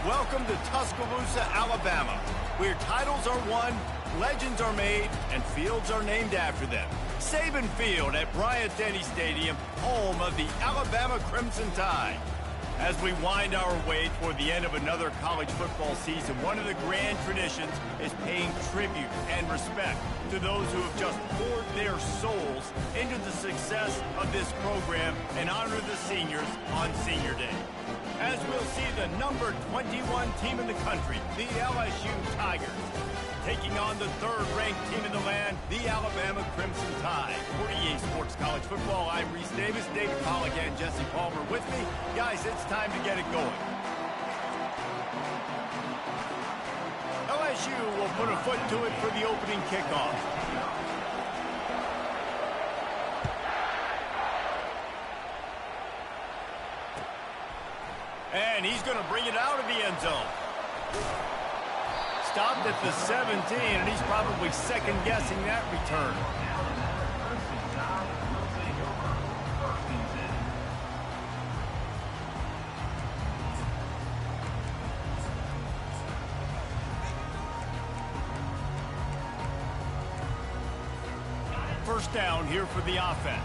Welcome to Tuscaloosa, Alabama, where titles are won, legends are made, and fields are named after them. Saban Field at Bryant-Denny Stadium, home of the Alabama Crimson Tide. As we wind our way toward the end of another college football season, one of the grand traditions is paying tribute and respect to those who have just poured their souls into the success of this program and honor the seniors on Senior Day. As we'll see the number 21 team in the country, the LSU Tigers, taking on the third-ranked team in the land, the Alabama Crimson Tide. For EA Sports College Football, I'm Reese Davis, David Pollack, and Jesse Palmer with me. Guys, it's time to get it going. LSU will put a foot to it for the opening kickoff. And he's going to bring it out of the end zone. Stopped at the 17, and he's probably second-guessing that return. First down here for the offense.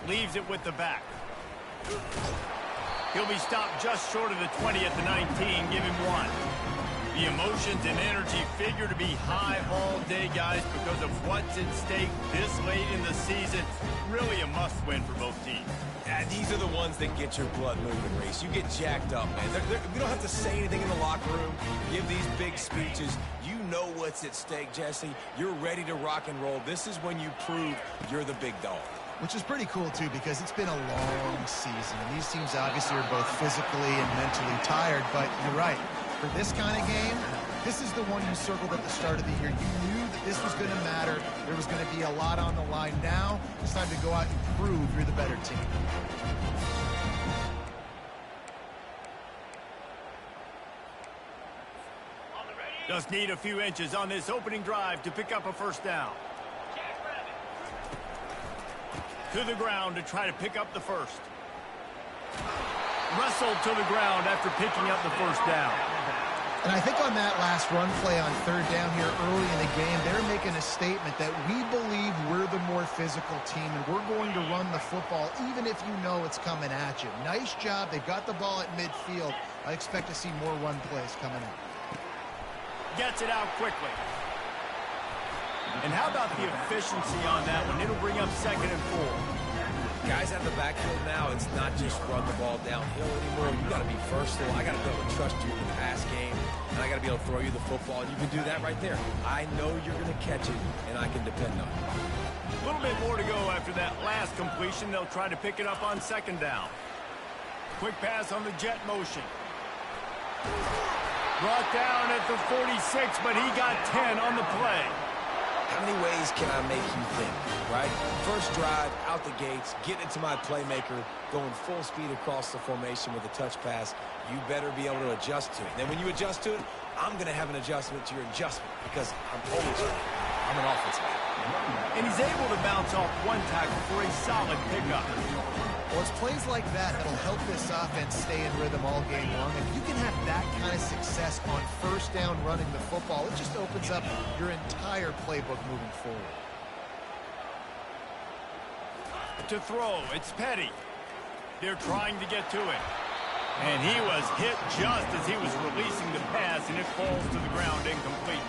Leaves it with the back. He'll be stopped just short of the 20 at the 19. Give him one. The emotions and energy figure to be high all day, guys, because of what's at stake this late in the season. Really a must-win for both teams. Yeah, these are the ones that get your blood moving, Reese. You get jacked up, man. We don't have to say anything in the locker room. Give these big speeches. You know what's at stake, Jesse. You're ready to rock and roll. This is when you prove you're the big dog. Which is pretty cool, too, because it's been a long season. These teams obviously are both physically and mentally tired, but you're right. For this kind of game, this is the one you circled at the start of the year. You knew that this was going to matter. There was going to be a lot on the line. Now, it's time to go out and prove you're the better team. Just need a few inches on this opening drive to pick up a first down. To the ground to try to pick up the first. Wrestled to the ground after picking up the first down. And I think on that last run play on third down here early in the game, they're making a statement that we believe we're the more physical team and we're going to run the football even if you know it's coming at you. Nice job. They've got the ball at midfield. I expect to see more run plays coming up. Gets it out quickly. And how about the efficiency on that one? It'll bring up 2nd and 4. Guys out of the backfield now, it's not just run the ball downhill anymore. You got to be versatile. I got to be able to trust you in the pass game, and I got to be able to throw you the football. And you can do that right there. I know you're going to catch it, and I can depend on it. A little bit more to go after that last completion. They'll try to pick it up on 2nd down. Quick pass on the jet motion. Brought down at the 46, but he got 10 on the play. How many ways can I make you think, right? First drive, out the gates, get it to my playmaker, going full speed across the formation with a touch pass. You better be able to adjust to it. Then when you adjust to it, I'm going to have an adjustment to your adjustment because I'm always ready. I'm an offensive guy. And he's able to bounce off one tackle for a solid pickup. Well, it's plays like that that'll help this offense stay in rhythm all game long. If you can have that kind of success on first down running the football, it just opens up your entire playbook moving forward. To throw, it's Petty. They're trying to get to it. And he was hit just as he was releasing the pass, and it falls to the ground incomplete.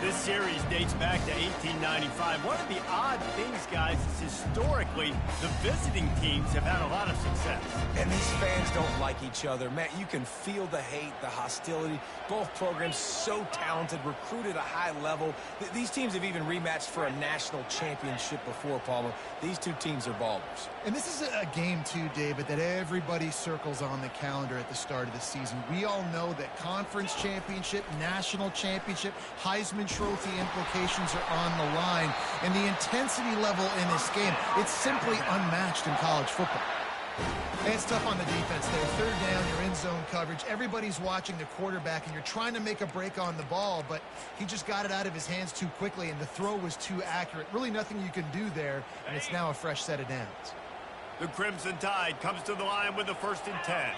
This series dates back to 1895. One of the odd things, guys, is historically the visiting teams have had a lot of success. And these fans don't like each other. Matt, you can feel the hate, the hostility. Both programs so talented, recruited at a high level. These teams have even rematched for a national championship before, Palmer. These two teams are ballers. And this is a game, too, David, that everybody circles on the calendar at the start of the season. We all know that conference championship, national championship, Heisman Trophy implications are on the line. And the intensity level in this game, it's simply unmatched in college football. It's tough on the defense there. Third down, you're in zone coverage. Everybody's watching the quarterback, and you're trying to make a break on the ball, but he just got it out of his hands too quickly, and the throw was too accurate. Really nothing you can do there, and it's now a fresh set of downs. The Crimson Tide comes to the line with the 1st and 10.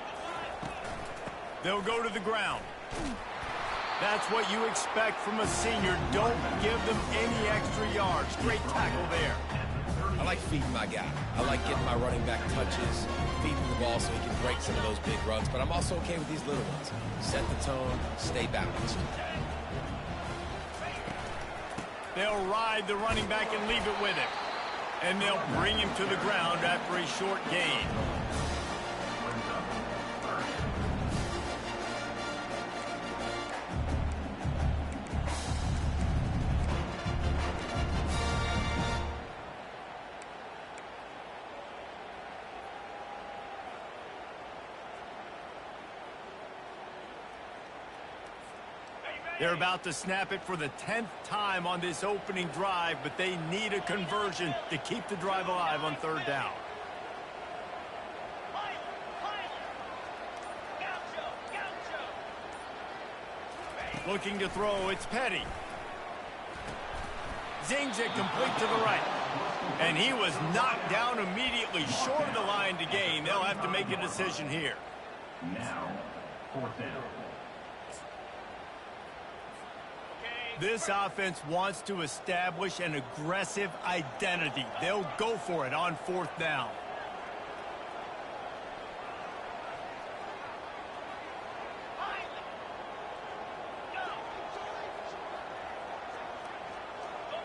They'll go to the ground. That's what you expect from a senior. Don't give them any extra yards. Great tackle there. I like feeding my guy. I like getting my running back touches, feeding the ball so he can break some of those big runs, but I'm also okay with these little ones. Set the tone, stay balanced. They'll ride the running back and leave it with him. And they'll bring him to the ground after a short gain. They're about to snap it for the 10th time on this opening drive, but they need a conversion to keep the drive alive on 3rd down. Looking to throw, it's Petty. Zings it complete to the right. And he was knocked down immediately short of the line to gain. They'll have to make a decision here. Now, 4th down. This offense wants to establish an aggressive identity. They'll go for it on 4th down.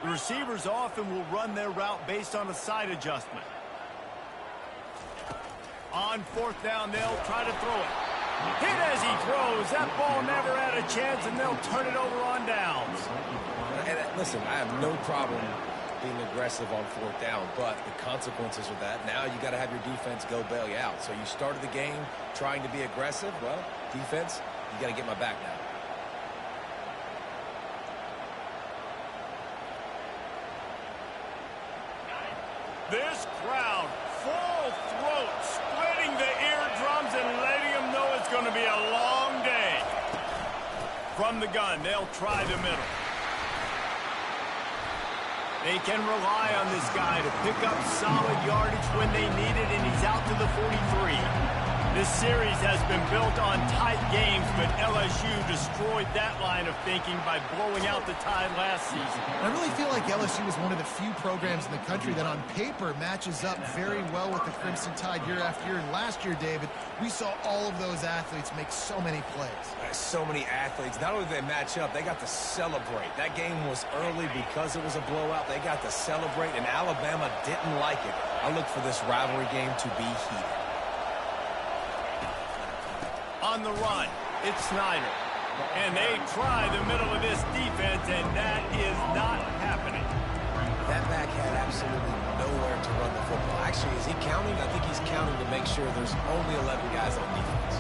The receivers often will run their route based on a side adjustment. On 4th down, they'll try to throw it. Hit as he throws. That ball never had a chance, and they'll turn it over on downs. And listen, I have no problem being aggressive on 4th down, but the consequences of that, now you got to have your defense go bail you out. So you started the game trying to be aggressive. Well, defense, you got to get my back now. This crowd, full throat, splitting the eardrums and letting them know it's going to be a long day. From the gun, they'll try the middle. They can rely on this guy to pick up solid yardage when they need it, and he's out to the 43. This series has been built on tight games, but LSU destroyed that line of thinking by blowing out the Tide last season. I really feel like LSU is one of the few programs in the country that on paper matches up very well with the Crimson Tide year after year. And last year, David, we saw all of those athletes make so many plays. So many athletes. Not only did they match up, they got to celebrate. That game was early because it was a blowout. They got to celebrate, and Alabama didn't like it. I look for this rivalry game to be heated. On the run, it's Snyder. And they try the middle of this defense, and that is not happening. That back had absolutely nowhere to run the football. Actually, is he counting? I think he's counting to make sure there's only 11 guys on defense.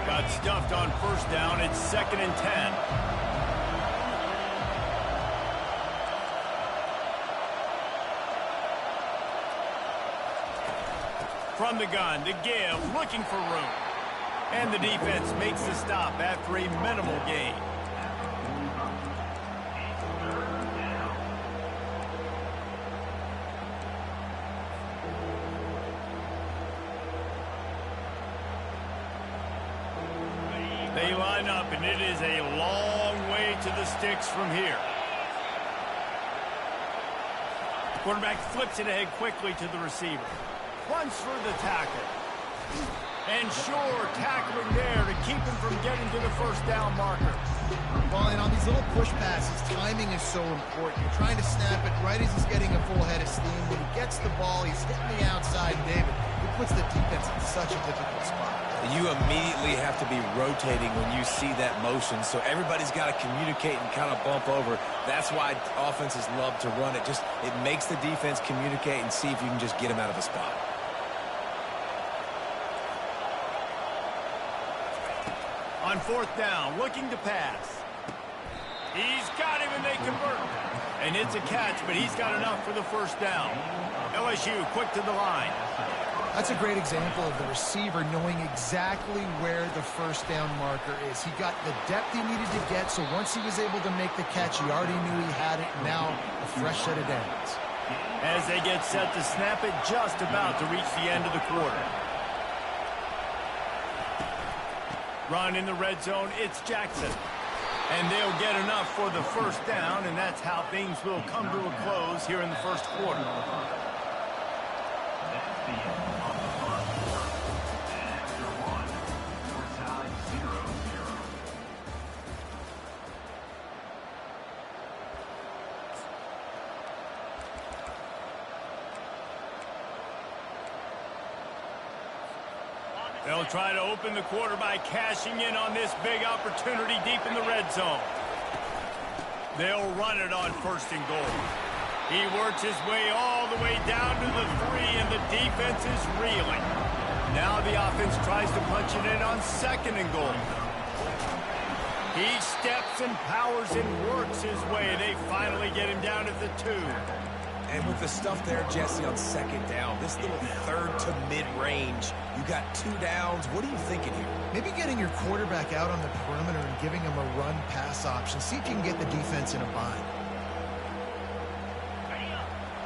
Got stuffed on 1st down. It's 2nd and 10. From the gun, to give, looking for room. And the defense makes the stop after a minimal gain. They line up, and it is a long way to the sticks from here. Quarterback flips it ahead quickly to the receiver. Runs for the tackle. And sure, tackling there to keep him from getting to the 1st down marker. Well, and on these little push passes, timing is so important. You're trying to snap it right as he's getting a full head of steam. When he gets the ball, he's hitting the outside, David. It puts the defense in such a difficult spot. You immediately have to be rotating when you see that motion, so everybody's got to communicate and kind of bump over. That's why offenses love to run it. It makes the defense communicate and see if you can just get him out of a spot. On 4th down, looking to pass. He's got him, and they convert. And it's a catch, but he's got enough for the first down. LSU quick to the line. That's a great example of the receiver knowing exactly where the first down marker is. He got the depth he needed to get, so once he was able to make the catch, he already knew he had it. Now, a fresh set of downs. As they get set to snap it, just about to reach the end of the quarter. Run in the red zone, it's Jackson. And they'll get enough for the first down, and that's how things will come to a close here in the first quarter. That's the end of the punt. And after one, we're tied 0-0. They'll try to open the quarter by cashing in on this big opportunity deep in the red zone. They'll run it on first and goal. He works his way all the way down to the 3, and the defense is reeling. Now the offense tries to punch it in on second and goal. He steps and powers and works his way. They finally get him down at the 2. And with the stuff there, Jesse, on second down, this little third to mid-range, you got 2 downs. What are you thinking here? Maybe getting your quarterback out on the perimeter and giving him a run-pass option. See if you can get the defense in a bind.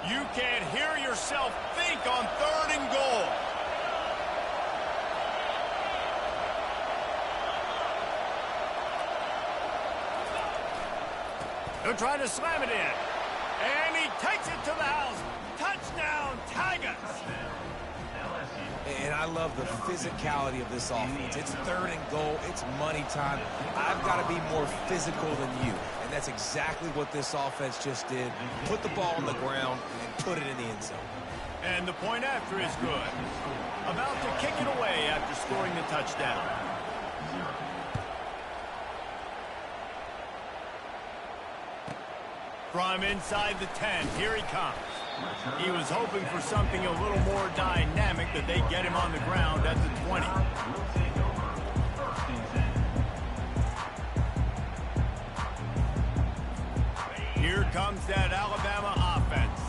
You can't hear yourself think on third and goal. They'll try to slam it in. And he takes it to the house. Touchdown, Tigers. And I love the physicality of this offense. It's third and goal. It's money time. I've got to be more physical than you. And that's exactly what this offense just did. Put the ball on the ground and put it in the end zone. And the point after is good. About to kick it away after scoring the touchdown. From inside the 10, here he comes. He was hoping for something a little more dynamic, that they get him on the ground at the 20. Here comes that Alabama offense.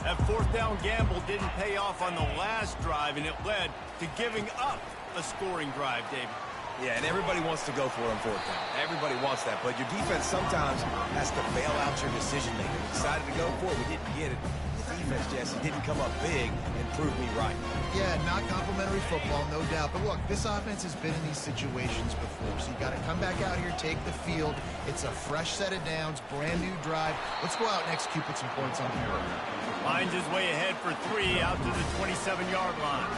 That fourth down gamble didn't pay off on the last drive, and it led to giving up a scoring drive, David. Yeah, and everybody wants to go for it on fourth down. Everybody wants that, but your defense sometimes has to bail out your decision-making. We decided to go for it. We didn't get it. The defense, Jesse, didn't come up big and prove me right. Yeah, not complimentary football, no doubt. But look, this offense has been in these situations before, so you got to come back out here, take the field. It's a fresh set of downs, brand new drive. Let's go out and execute, put some points on the board. Finds his way ahead for 3 out to the 27-yard line.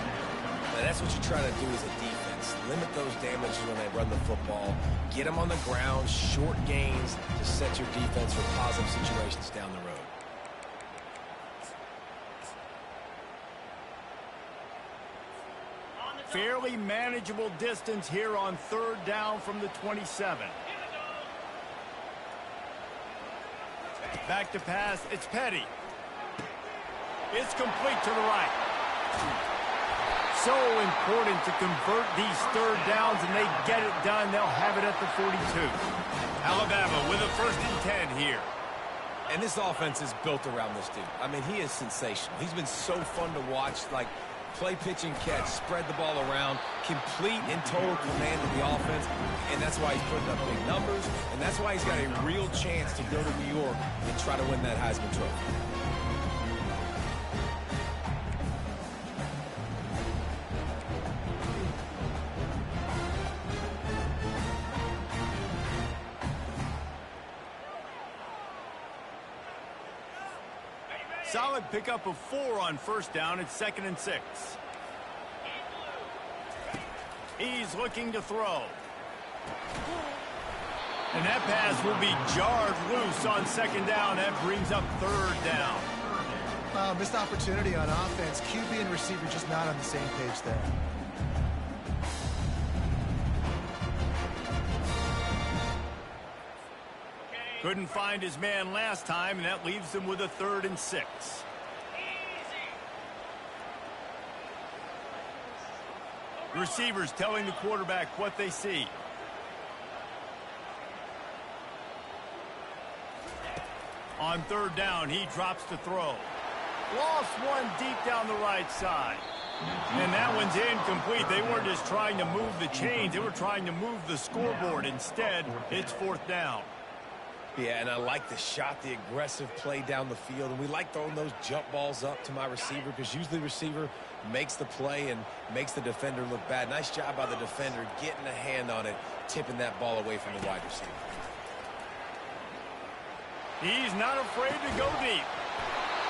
Now, that's what you try to do as a defense. Limit those damages when they run the football. Get them on the ground, short gains to set your defense for positive situations down the road. Fairly manageable distance here on third down from the 27. Back to pass, it's Petty. It's complete to the right. So important to convert these third downs, and they get it done. They'll have it at the 42. Alabama with a 1st and 10 here. And this offense is built around this dude. I mean, he is sensational. He's been so fun to watch, like play, pitch, and catch, spread the ball around, complete and total command of the offense, and that's why he's putting up big numbers, and that's why he's got a real chance to go to New York and try to win that Heisman Trophy. Solid pickup of 4 on first down. It's 2nd and 6. He's looking to throw. And that pass will be jarred loose on 2nd down. That brings up 3rd down. Missed opportunity on offense. QB and receiver just not on the same page there. Couldn't find his man last time, and that leaves him with a 3rd and 6. Receivers telling the quarterback what they see. On third down, he drops the throw. Lost one deep down the right side. And that one's incomplete. They weren't just trying to move the chains. They were trying to move the scoreboard. Instead, it's fourth down. Yeah, and I like the shot, the aggressive play down the field. And we like throwing those jump balls up to my receiver because usually the receiver makes the play and makes the defender look bad. Nice job by the defender getting a hand on it, tipping that ball away from the wide receiver. He's not afraid to go deep.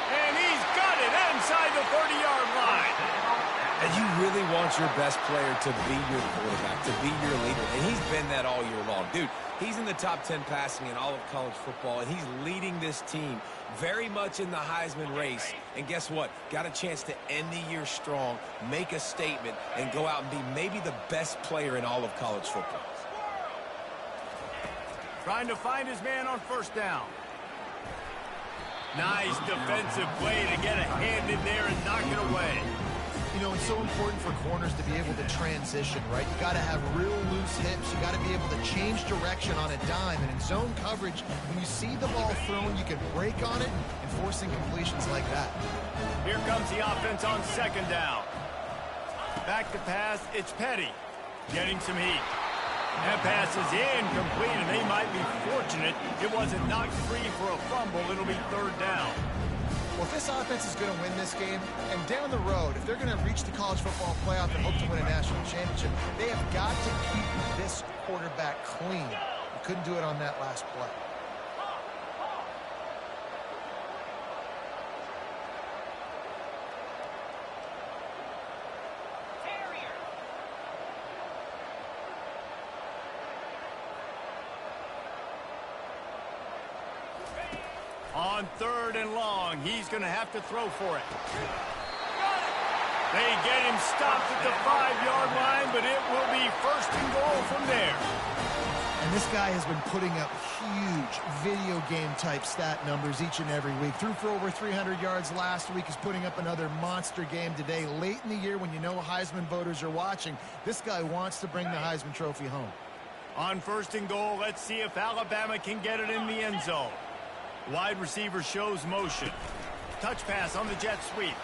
And he's got it inside the 30-yard line. And you really want your best player to be your quarterback, to be your leader. And he's been that all year long. Dude, he's in the top 10 passing in all of college football, and he's leading this team very much in the Heisman race. And guess what? Got a chance to end the year strong, make a statement, and go out and be maybe the best player in all of college football. Trying to find his man on first down. Nice defensive play to get a hand in there and knock it away. You know, it's so important for corners to be able to transition, right? You got to have real loose hips. You got to be able to change direction on a dime. And in zone coverage, when you see the ball thrown, you can break on it and force incompletions like that. Here comes the offense on second down. Back to pass, it's Petty. Getting some heat. That pass is incomplete, and they might be fortunate it wasn't knocked free for a fumble. It'll be third down. Well, if this offense is going to win this game, and down the road, if they're going to reach the college football playoff and hope to win a national championship, they have got to keep this quarterback clean. They couldn't do it on that last play. On third and long, he's going to have to throw for it. They get him stopped at the 5-yard line, but it will be first and goal from there. And this guy has been putting up huge video game type stat numbers each and every week. Threw for over 300 yards last week. He's putting up another monster game today. Late in the year when you know Heisman voters are watching, this guy wants to bring the Heisman Trophy home. On first and goal, let's see if Alabama can get it in the end zone. Wide receiver shows motion. Touch pass on the jet sweep.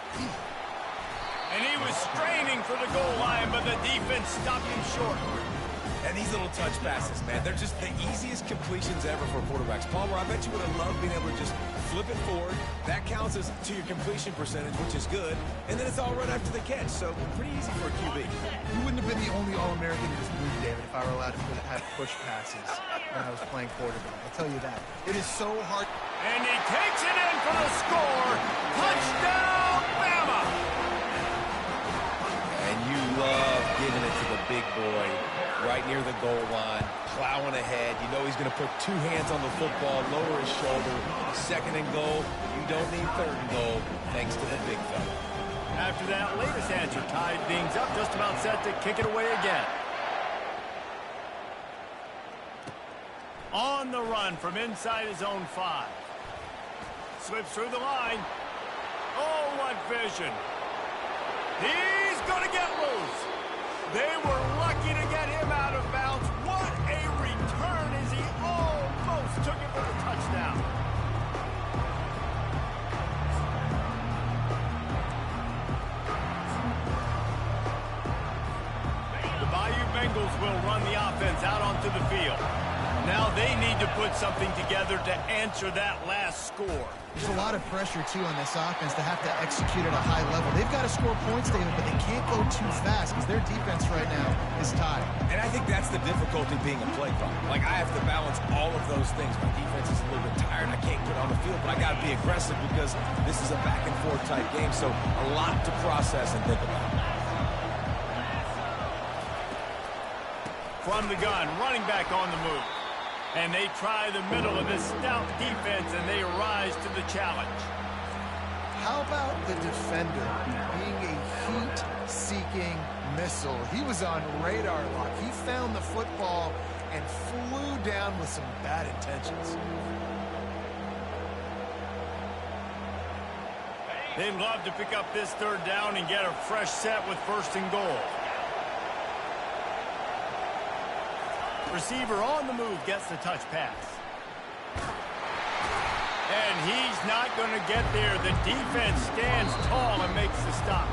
And he was straining for the goal line, but the defense stopped him short. And these little touch passes, man, they're just the easiest completions ever for quarterbacks. Palmer, I bet you would have loved being able to just flip it forward. That counts as to your completion percentage, which is good. And then it's all run after the catch, so pretty easy for a QB. You wouldn't have been the only All-American in this movie, David, if I were allowed to have push passes when I was playing quarterback. I'll tell you that. It is so hard. And he takes it in for the score. Touchdown, Bama! And you love giving it to the big boy right near the goal line, plowing ahead. You know he's going to put two hands on the football, lower his shoulder. Second and goal, you don't need third and goal, thanks to the big fella. After that latest answer tied things up, just about set to kick it away again. On the run from inside his own 5. Slips through the line. Oh, what vision. He's going to get loose. They were lucky to get him out of bounds. What a return as he almost took it for the touchdown. The Bayou Bengals will run the offense out onto the field. Now they need to put something together to answer that last score. There's a lot of pressure, too, on this offense to have to execute at a high level. They've got to score points, David, but they can't go too fast because their defense right now is tied. And I think that's the difficulty being a play caller. Like, I have to balance all of those things. My defense is a little bit tired. I can't get on the field, but I got to be aggressive because this is a back-and-forth type game, so a lot to process and think about. From the gun, running back on the move. And they try the middle of this stout defense, and they rise to the challenge. How about the defender being a heat-seeking missile? He was on radar lock. He found the football and flew down with some bad intentions. They'd love to pick up this third down and get a fresh set with first and goal. Receiver on the move gets the touch pass. And he's not going to get there. The defense stands tall and makes the stop.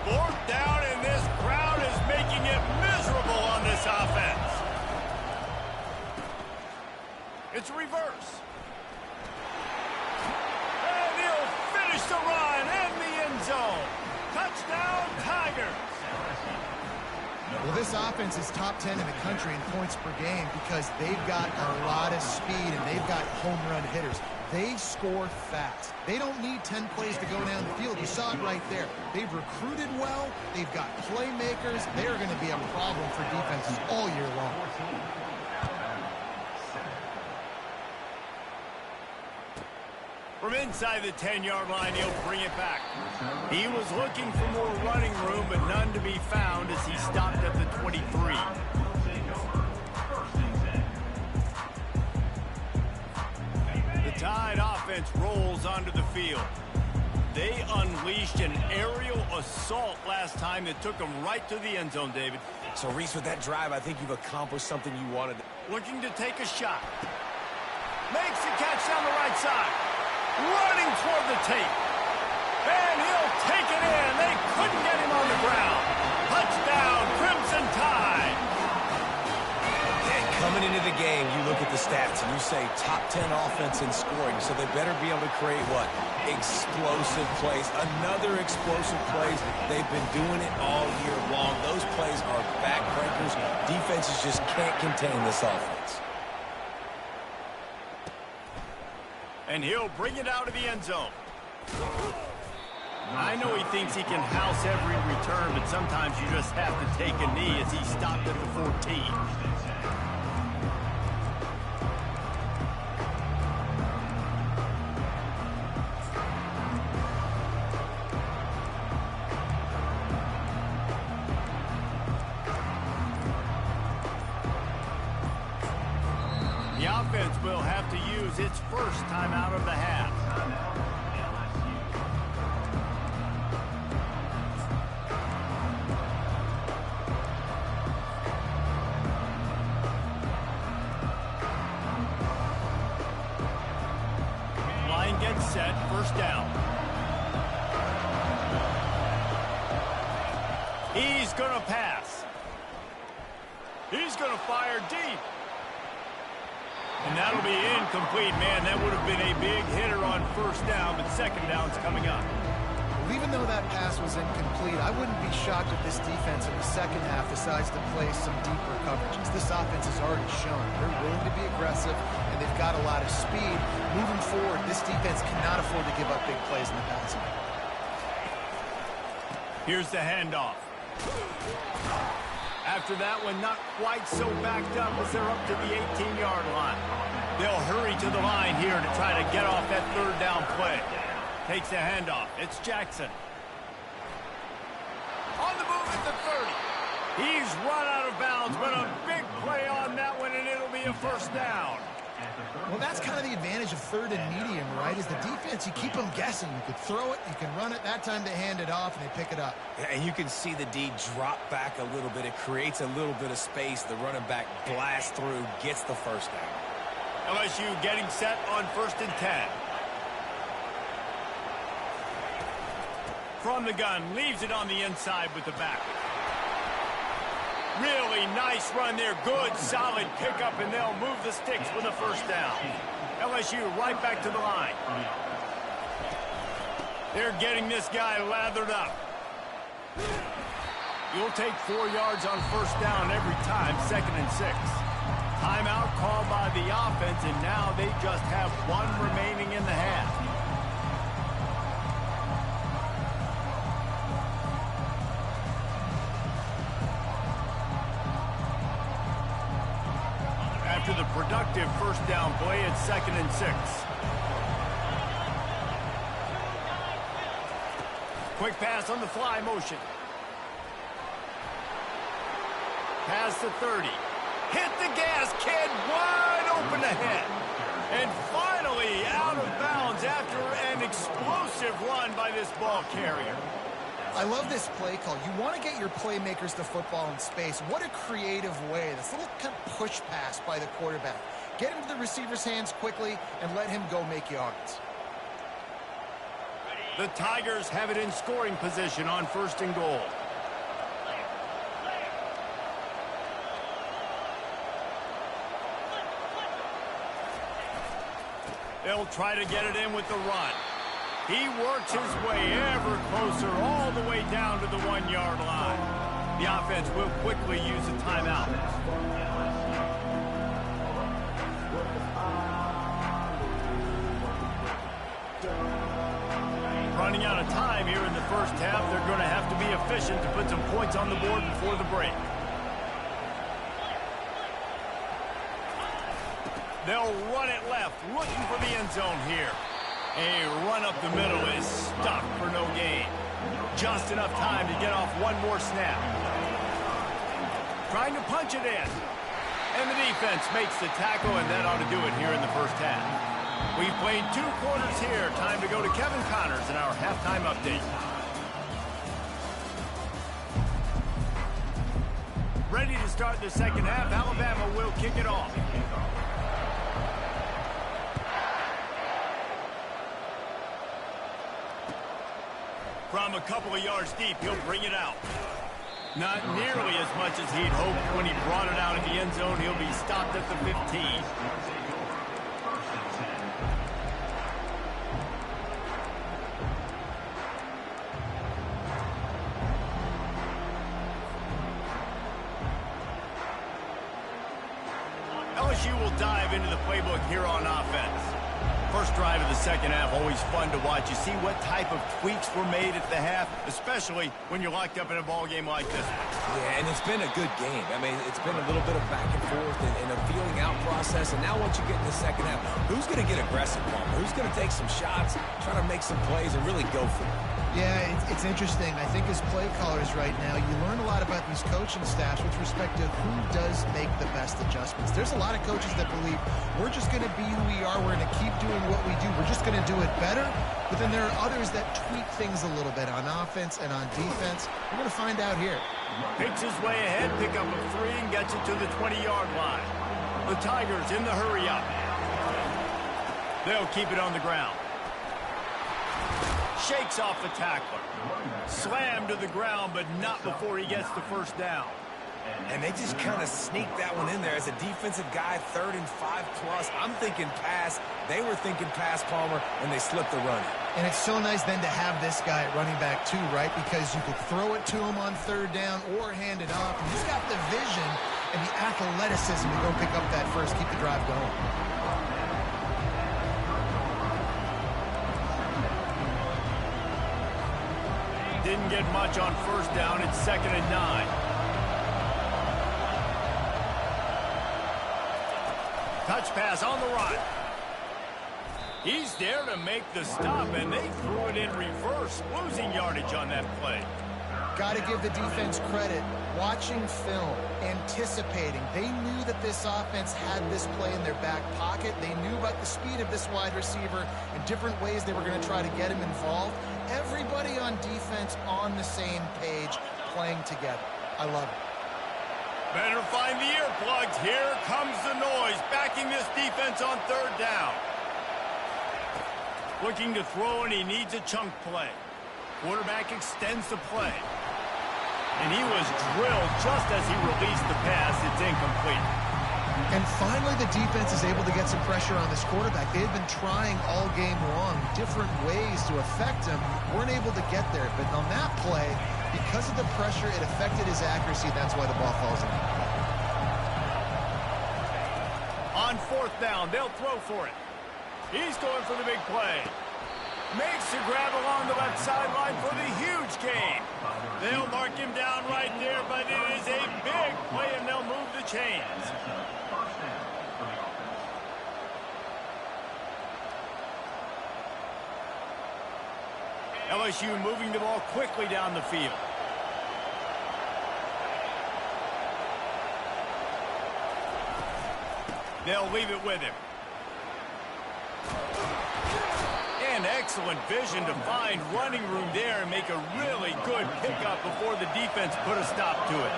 Fourth down, and this crowd is making it miserable on this offense. It's reverse. And he'll finish the run in the end zone. Touchdown, Tigers. Well, this offense is top 10 in the country in points per game because they've got a lot of speed and they've got home run hitters. They score fast. They don't need 10 plays to go down the field. You saw it right there. They've recruited well. They've got playmakers. They are going to be a problem for defenses all year long. From inside the 10-yard line, he'll bring it back. He was looking for more running room, but none to be found as he stopped at the 23. The Tide offense rolls onto the field. They unleashed an aerial assault last time that took them right to the end zone, David. So, Reese, with that drive, I think you've accomplished something you wanted. Looking to take a shot. Makes the catch down the right side. Running toward the tape. And he'll take it in. They couldn't get him on the ground. Touchdown, Crimson Tide. And coming into the game, you look at the stats and you say top 10 offense in scoring, so they better be able to create what? Explosive plays. Another explosive plays. They've been doing it all year long. Those plays are backbreakers. Defenses just can't contain this offense. And he'll bring it out of the end zone. I know he thinks he can house every return, but sometimes you just have to take a knee as he stopped at the 14. The offense will have to use its first timeout of the half. Line gets set, first down. He's going to pass. He's going to fire deep. And that'll be incomplete, man. That would have been a big hitter on first down, but second down's coming up. Well, even though that pass was incomplete, I wouldn't be shocked if this defense in the second half decides to play some deeper coverages. This offense has already shown they're willing to be aggressive, and they've got a lot of speed. Moving forward, this defense cannot afford to give up big plays in the passing game. Here's the handoff. After that one, not quite so backed up as they're up to the 18-yard line. They'll hurry to the line here to try to get off that third down play. Takes the handoff. It's Jackson. On the move at the 30. He's run out of bounds, but a big play on that one, and it'll be a first down. Well, that's kind of the advantage of third and medium, right? Is the defense, you keep them guessing. You could throw it, you can run it. That time they hand it off, and they pick it up. And you can see the D drop back a little bit. It creates a little bit of space. The running back blasts through, gets the first down. LSU getting set on 1st and 10. From the gun, leaves it on the inside with the back. Really nice run there. Good, solid pickup, and they'll move the sticks with a first down. LSU right back to the line. They're getting this guy lathered up. You'll take 4 yards on first down every time, 2nd and 6. Timeout called by the offense, and now they just have one remaining in the half. After the productive first down play, it's 2nd and 6. Quick pass on the fly motion. Pass to 30. Hit the gas, kid. Wide open ahead. And finally out of bounds after an explosive run by this ball carrier. I love this play call. You want to get your playmakers the football in space. What a creative way. This little kind of push pass by the quarterback. Get him to the receiver's hands quickly and let him go make yards. The Tigers have it in scoring position on 1st and goal. They'll try to get it in with the run. He works his way ever closer all the way down to the 1-yard line. The offense will quickly use a timeout. Running out of time here in the first half. They're going to have to be efficient to put some points on the board before the break. They'll run it left, looking for the end zone here. A run up the middle is stuffed for no gain. Just enough time to get off one more snap. Trying to punch it in. And the defense makes the tackle, and that ought to do it here in the first half. We've played 2 quarters here. Time to go to Kevin Connors in our halftime update. Ready to start the second half. Alabama will kick it off. From a couple of yards deep, he'll bring it out. Not nearly as much as he'd hoped when he brought it out in the end zone. He'll be stopped at the 15. LSU will dive into the playbook here on offense. First drive of the second half, always fun to watch. You see what type of tweaks were made at the half, especially when you're locked up in a ball game like this one. Yeah, and it's been a good game. I mean, it's been a little bit of back and forth and a feeling out process. And now once you get in the second half, who's going to get aggressive, Palmer? Who's going to take some shots, try to make some plays, and really go for it? Yeah, it's interesting. I think as play callers right now, you learn a lot about these coaching staffs with respect to who does make the best adjustments. There's a lot of coaches that believe we're just going to be who we are. We're going to keep doing what we do. We're just going to do it better. But then there are others that tweak things a little bit on offense and on defense. We're going to find out here. Picks his way ahead, pick up a 3, and gets it to the 20-yard line. The Tigers in the hurry up. They'll keep it on the ground. Shakes off the tackler. Slammed to the ground, but not before he gets the first down. And they just kind of sneaked that one in there as a defensive guy, 3rd and 5+. I'm thinking pass. They were thinking pass, Palmer, and they slipped the run. And it's so nice then to have this guy at running back too, right? Because you could throw it to him on 3rd down or hand it off. And he's got the vision and the athleticism to go pick up that first, keep the drive going. Didn't get much on 1st down. It's 2nd and 9. Touch pass on the run. He's there to make the stop, and they threw it in reverse, losing yardage on that play. Got to give the defense credit. Watching film, anticipating. They knew that this offense had this play in their back pocket. They knew about the speed of this wide receiver and different ways they were going to try to get him involved. Everybody on defense on the same page, playing together. I love it. Better find the earplugs. Here comes the noise, backing this defense on 3rd down. Looking to throw, and he needs a chunk play. Quarterback extends the play. And he was drilled just as he released the pass. It's incomplete. And finally, the defense is able to get some pressure on this quarterback. They had been trying all game long, different ways to affect him. Weren't able to get there. But on that play, because of the pressure, it affected his accuracy. That's why the ball falls in. On 4th down, they'll throw for it. He's going for the big play. Makes the grab along the left sideline for the huge gain. They'll mark him down right there, but it is a big play, and they'll move the chains. LSU moving the ball quickly down the field. They'll leave it with him. And excellent vision to find running room there and make a really good pickup before the defense put a stop to it.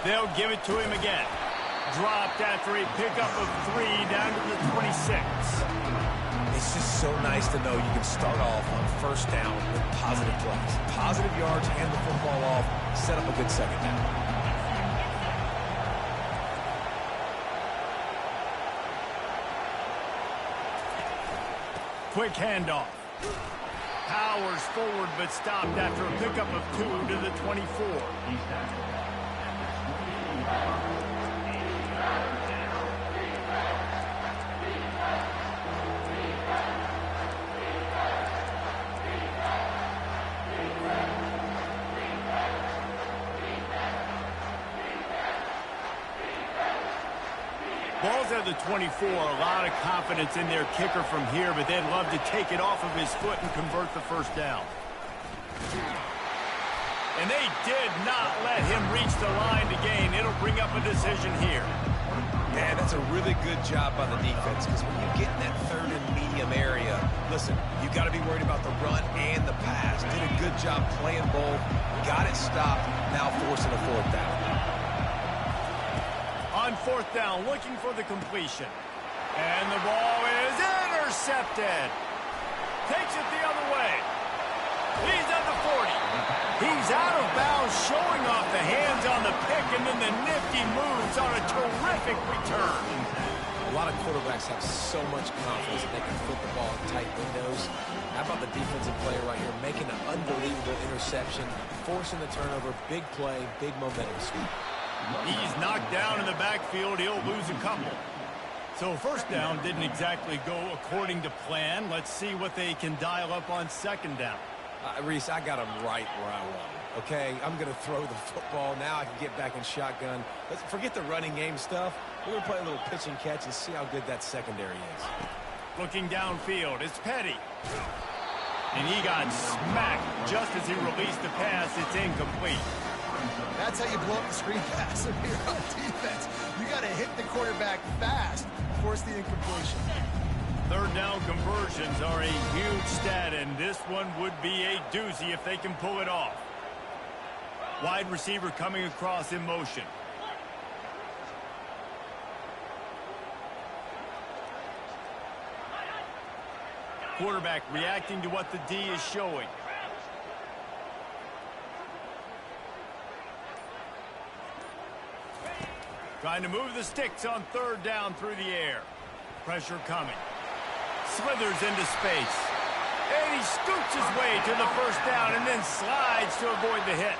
They'll give it to him again. Dropped after a pickup of 3 down to the 26. It's just so nice to know you can start off on first down with positive plays. Positive yards, hand the football off, set up a good second down. Quick handoff. Powers forward, but stopped after a pickup of 2 to the 24. Ball's at the 24. A lot of confidence in their kicker from here, but they'd love to take it off of his foot and convert the first down. And they did not let him reach the line to gain. It'll bring up a decision here. Man, that's a really good job by the defense, because when you get in that third and medium area, listen, you got to be worried about the run and the pass. Did a good job playing both, got it stopped, now forcing a fourth down. On fourth down, looking for the completion. And the ball is intercepted. Takes it the other way. He's at the 40. He's out of bounds, showing off the hands on the pick, and then the nifty moves on a terrific return. A lot of quarterbacks have so much confidence that they can flip the ball in tight windows. How about the defensive player right here making an unbelievable interception, forcing the turnover, big play, big momentum sweep. He's knocked down in the backfield. He'll lose a couple. So first down didn't exactly go according to plan. Let's see what they can dial up on second down. Reese, I got him right where I want him. Okay, I'm going to throw the football. Now I can get back in shotgun. Let's forget the running game stuff. We're going to play a little pitch and catch and see how good that secondary is. Looking downfield, it's Petty. And he got smacked just as he released the pass. It's incomplete. That's how you blow up the screen pass if you're on defense. You got to hit the quarterback fast, force the incompletion. Third down conversions are a huge stat, and this one would be a doozy if they can pull it off. Wide receiver coming across in motion. Quarterback reacting to what the D is showing. Trying to move the sticks on third down through the air. Pressure coming. Slithers into space. And he scoots his way to the first down and then slides to avoid the hit.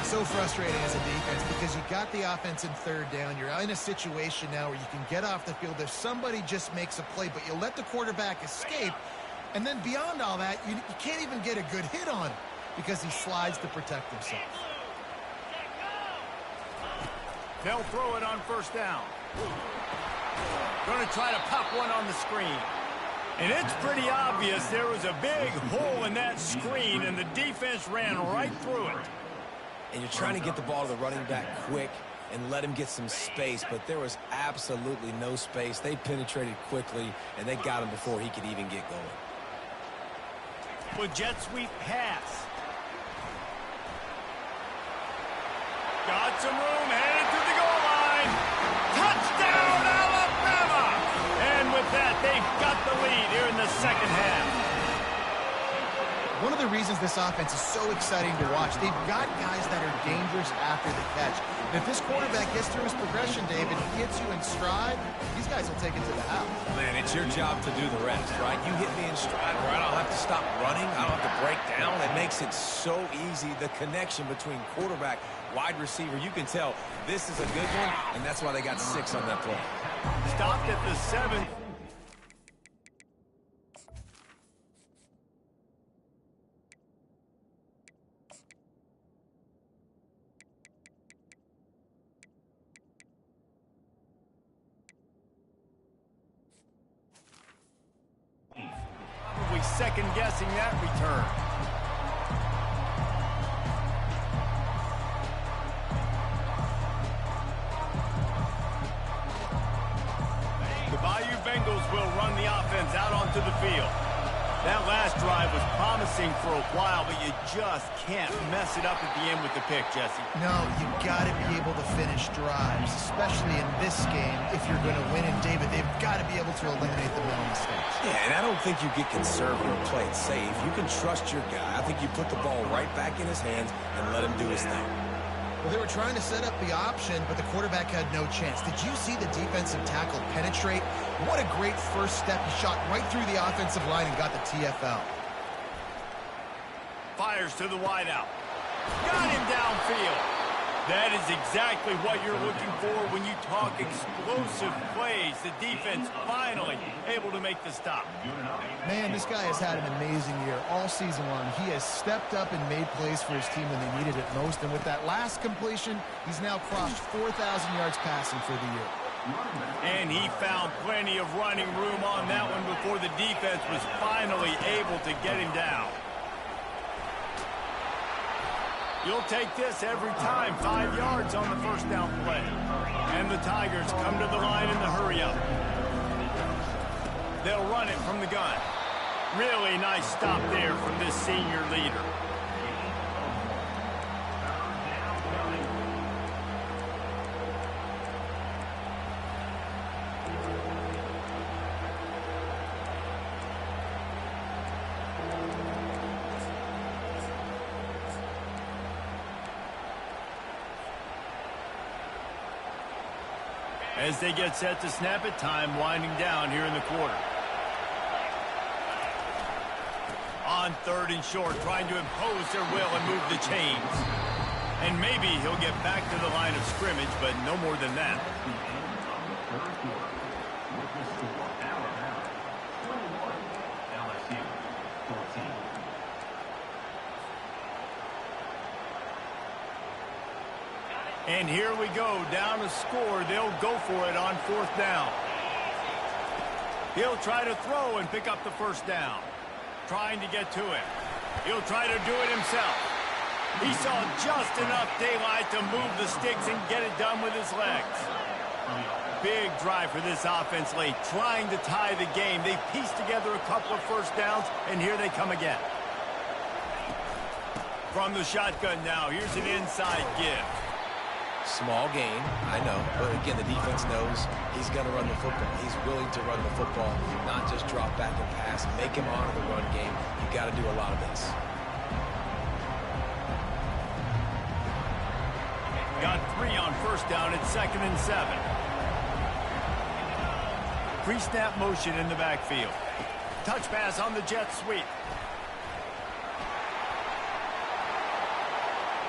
So frustrating as a defense because you got the offense in third down. You're in a situation now where you can get off the field if somebody just makes a play, but you let the quarterback escape. And then beyond all that, you can't even get a good hit on him because he slides to protect himself. They'll throw it on first down. Going to try to pop one on the screen. And it's pretty obvious there was a big hole in that screen, and the defense ran right through it. And you're trying to get the ball to the running back quick and let him get some space, but there was absolutely no space. They penetrated quickly, and they got him before he could even get going. With jet sweep pass. Got some room, headed to the goal line. Touchdown, Alabama! And with that, they've got the lead here in the second half. One of the reasons this offense is so exciting to watch, they've got guys that are dangerous after the catch. And if this quarterback gets through his progression, David, he hits you in stride, these guys will take it to the house. Man, it's your job to do the rest, right? You hit me in stride where I don't have to stop running. I don't have to break down. It makes it so easy. The connection between quarterback, wide receiver, you can tell this is a good one, and that's why they got 6 on that play. Stopped at the 7. Probably second-guessing that return. The Bayou Bengals will run the offense out onto the field. That last drive was promising for a while, but you just can't mess it up at the end with the pick, Jesse. No, you've got to be able to finish drives, especially in this game. If you're going to win, and David, they've got to be able to eliminate the middle mistakes. Yeah, and I don't think you get conservative or play it safe. You can trust your guy. I think you put the ball right back in his hands and let him do his thing. Well, they were trying to set up the option, but the quarterback had no chance. Did you see the defensive tackle penetrate? What a great first step. He shot right through the offensive line and got the TFL. Fires to the wideout. Got him downfield. That is exactly what you're looking for when you talk explosive plays. The defense finally able to make the stop. Man, this guy has had an amazing year all season long. He has stepped up and made plays for his team when they needed it most. And with that last completion, he's now crossed 4,000 yards passing for the year. And he found plenty of running room on that one before the defense was finally able to get him down. You'll take this every time. 5 yards on the first down play. And the Tigers come to the line in the hurry-up. They'll run it from the gun. Really nice stop there from this senior leader. As they get set to snap it, time winding down here in the quarter. On third and short, trying to impose their will and move the chains. And maybe he'll get back to the line of scrimmage, but no more than that. And here we go, down a score. They'll go for it on fourth down. He'll try to throw and pick up the first down. Trying to get to it. He'll try to do it himself. He saw just enough daylight to move the sticks and get it done with his legs. Big drive for this offense late, trying to tie the game. They pieced together a couple of first downs, and here they come again. From the shotgun now, here's an inside give. Small gain, I know, but again, the defense knows he's going to run the football. He's willing to run the football, not just drop back and pass, make him honor the run game. You got to do a lot of this. Got 3 on first down at 2nd and 7. Pre-snap motion in the backfield. Touch pass on the jet sweep.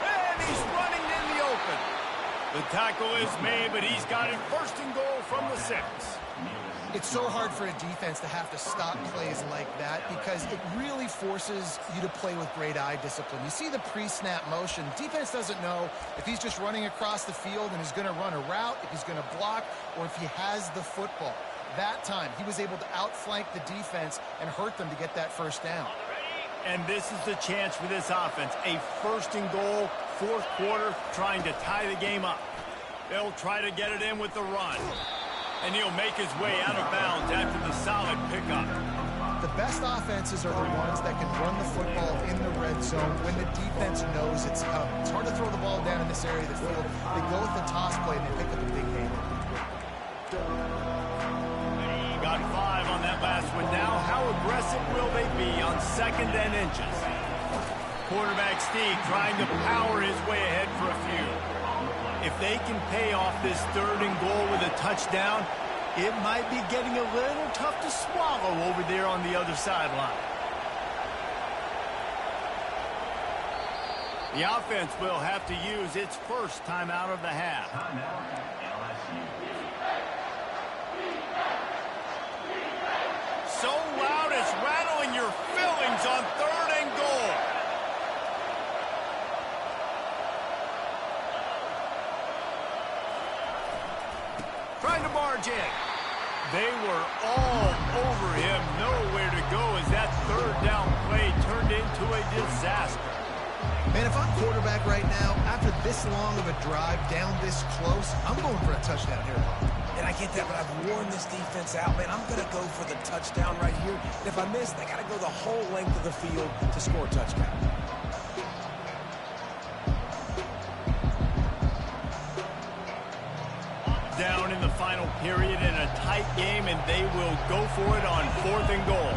And he's running in the open. The tackle is made, but he's got it first and goal from the 6. It's so hard for a defense to have to stop plays like that because it really forces you to play with great eye discipline. You see the pre-snap motion. Defense doesn't know if he's just running across the field and he's going to run a route, if he's going to block, or if he has the football. That time, he was able to outflank the defense and hurt them to get that first down. And this is the chance for this offense. A first and goal, fourth quarter, trying to tie the game up. They'll try to get it in with the run. And he'll make his way out of bounds after the solid pickup. The best offenses are the ones that can run the football in the red zone when the defense knows it's coming. It's hard to throw the ball down in this area of the field. They go with the toss play and they pick up a big game. Got 5 on that last one. Now, how aggressive will they be on 2nd and inches? Quarterback Steve trying to power his way ahead for a few. If they can pay off this 3rd and goal with a touchdown, it might be getting a little tough to swallow over there on the other sideline. The offense will have to use its first timeout of the half. So loud it's rattling your fillings on 3rd and goal. Trying to barge in. They were all over him. Nowhere to go as that 3rd down play turned into a disaster. Man, if I'm quarterback right now, after this long of a drive down this close, I'm going for a touchdown here, Bob. And I get that, but I've worn this defense out, man. I'm going to go for the touchdown right here. And if I miss, they got to go the whole length of the field to score a touchdown. Down in the final period in a tight game, and they will go for it on 4th and goal.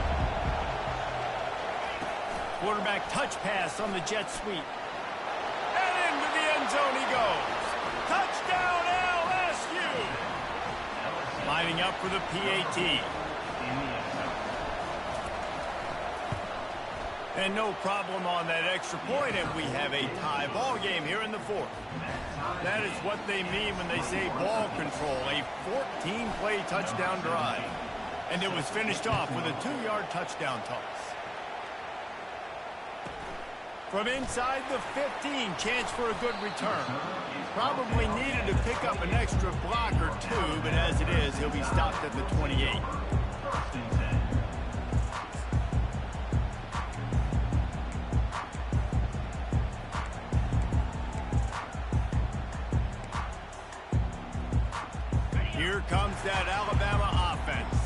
Quarterback touch pass on the jet sweep. And into the end zone he goes. Touchdown LSU! Lining up for the PAT. And no problem on that extra point, and we have a tie ball game here in the 4th. That is what they mean when they say ball control, a 14-play touchdown drive. And it was finished off with a 2-yard touchdown toss. From inside the 15, chance for a good return. Probably needed to pick up an extra block or two, but as it is, he'll be stopped at the 28. Here comes that Alabama offense.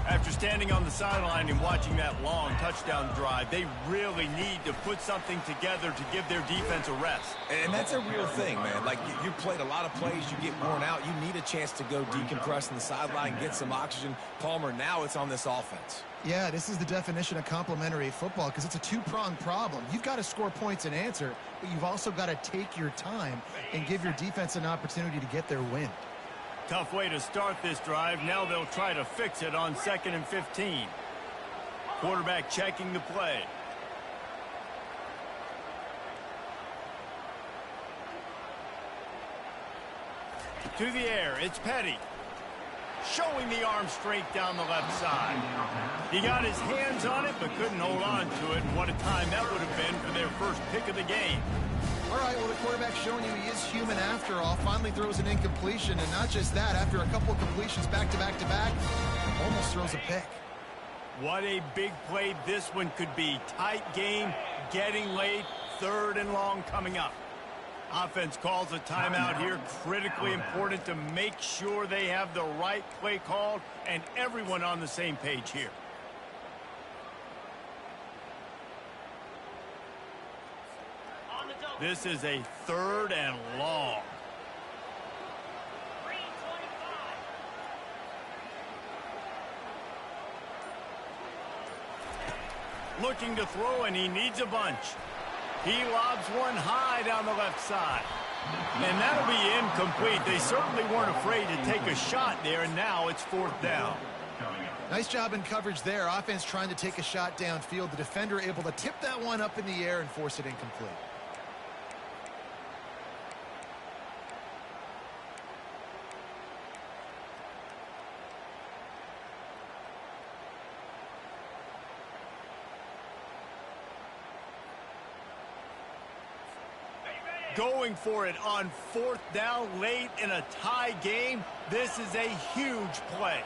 After standing on the sideline and watching that long touchdown drive, they really need to put something together to give their defense a rest. And that's a real thing, man. Like, you played a lot of plays, you get worn out. You need a chance to go decompress on the sideline, get some oxygen. Palmer, now it's on this offense. Yeah, this is the definition of complementary football because it's a two-pronged problem. You've got to score points and answer, but you've also got to take your time and give your defense an opportunity to get their win. Tough way to start this drive. Now they'll try to fix it on 2nd and 15. Quarterback checking the play. To the air, it's Petty. Showing the arm straight down the left side. He got his hands on it, but couldn't hold on to it. And what a time that would have been for their first pick of the game. All right, well, the quarterback's showing you he is human after all. Finally throws an incompletion, and not just that, after a couple of completions back-to-back-to-back, almost throws a pick. What a big play this one could be. Tight game, getting late, 3rd and long coming up. Offense calls a timeout here. Critically important to make sure they have the right play called and everyone on the same page here. This is a 3rd and long. Looking to throw, and he needs a bunch. He lobs one high down the left side. And that'll be incomplete. They certainly weren't afraid to take a shot there, and now it's 4th down. Nice job in coverage there. Offense trying to take a shot downfield. The defender able to tip that one up in the air and force it incomplete. Going for it on 4th down late in a tie game. This is a huge play.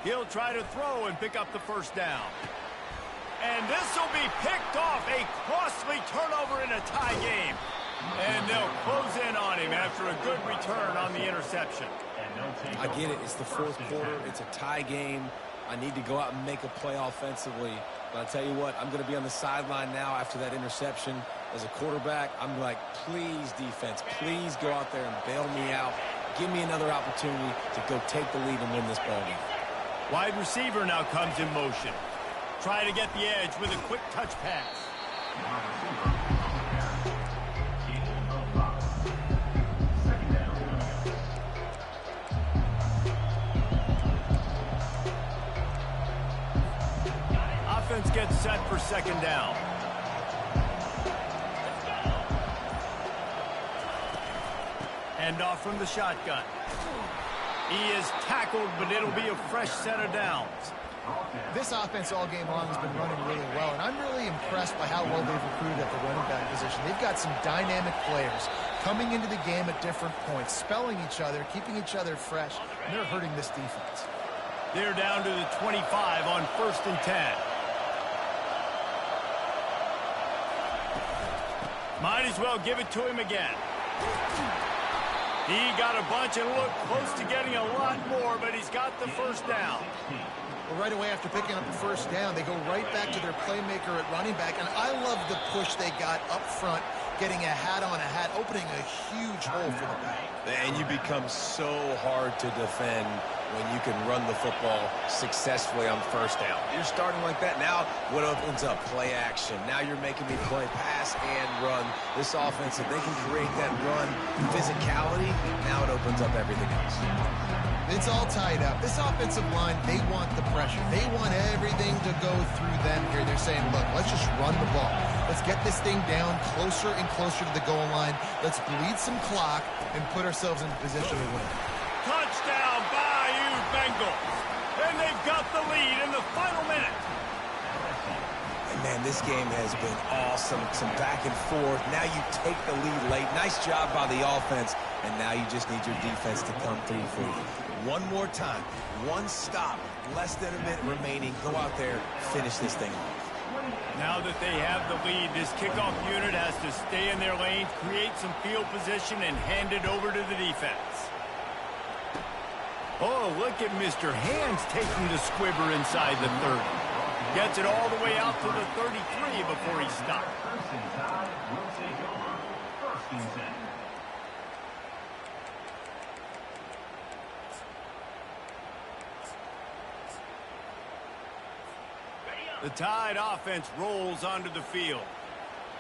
He'll try to throw and pick up the first down. And this will be picked off. A costly turnover in a tie game. And they'll close in on him after a good return on the interception. I get it. It's the 4th quarter. It's a tie game. I need to go out and make a play offensively. But I tell you what, I'm going to be on the sideline now after that interception. As a quarterback, I'm like, please, defense, please go out there and bail me out. Give me another opportunity to go take the lead and win this ball game. Wide receiver now comes in motion. Try to get the edge with a quick touch pass. Offense gets set for 2nd down. Hand off from the shotgun. He is tackled, but it'll be a fresh set of downs. This offense all game long has been running really well, and I'm really impressed by how well they've recruited at the running back position. They've got some dynamic players coming into the game at different points, spelling each other, keeping each other fresh, and they're hurting this defense. They're down to the 25 on 1st and 10. Might as well give it to him again. He got a bunch and looked close to getting a lot more, but he's got the first down. Well, right away after picking up the first down, they go right back to their playmaker at running back. And I love the push they got up front, getting a hat on a hat, opening a huge hole for the back. And you become so hard to defend when you can run the football successfully on first down. You're starting like that. Now, what opens up? Play action. Now you're making me play pass and run. This offense, if they can create that run physicality, now it opens up everything else. It's all tied up. This offensive line, they want the pressure. They want everything to go through them here. They're saying, look, let's just run the ball. Let's get this thing down closer and closer to the goal line. Let's bleed some clock and put ourselves in a position to win. Touchdown, Bayou Bengals. And they've got the lead in the final minute. And man, this game has been awesome. Some back and forth. Now you take the lead late. Nice job by the offense. And now you just need your defense to come through for you. One more time. One stop. Less than a minute remaining. Go out there. Finish this thing off. Now that they have the lead, this kickoff unit has to stay in their lane, create some field position, and hand it over to the defense. Oh, look at Mr. Hands taking the squibber inside the 30. Gets it all the way out to the 33 before he stopped. First and 10 will take over. First and 10. The Tide offense rolls onto the field.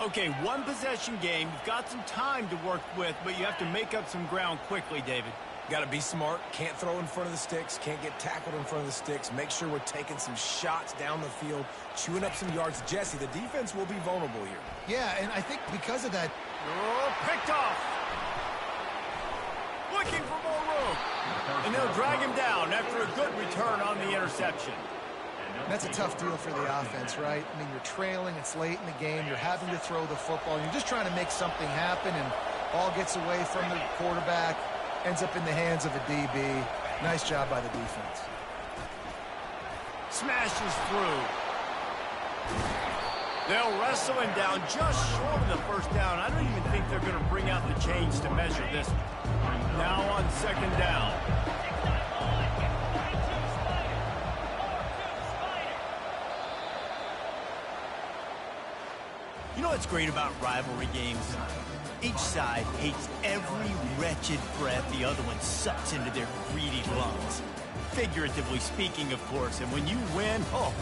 Okay, one possession game. You've got some time to work with, but you have to make up some ground quickly, David. Got to be smart. Can't throw in front of the sticks. Can't get tackled in front of the sticks. Make sure we're taking some shots down the field, chewing up some yards. Jesse, the defense will be vulnerable here. Yeah, and I think because of that, Oh, picked off. Looking for more room. And they'll drag him down after a good return on the interception. that's a tough deal for the offense, right? I mean, you're trailing, it's late in the game, you're having to throw the football, and you're just trying to make something happen, and ball gets away from the quarterback, ends up in the hands of a DB. Nice job by the defense. Smashes through. They'll wrestle him down just short of the first down. I don't even think they're going to bring out the chains to measure this one. Now on 2nd down. You know what's great about rivalry games? Each side hates every wretched breath the other one sucks into their greedy lungs. Figuratively speaking, of course, and when you win, oh,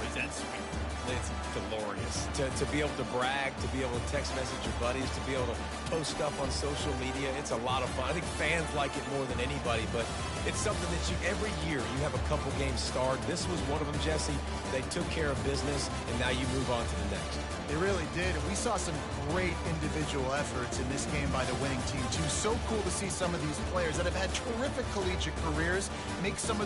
is that sweet. It's glorious. To be able to brag, to be able to text message your buddies, to be able to post stuff on social media, it's a lot of fun. I think fans like it more than anybody, but it's something that every year you have a couple games starred. This was one of them, Jesse. They took care of business, and now you move on to the next. They really did, and we saw some great individual efforts in this game by the winning team, too. So cool to see some of these players that have had terrific collegiate careers make some of the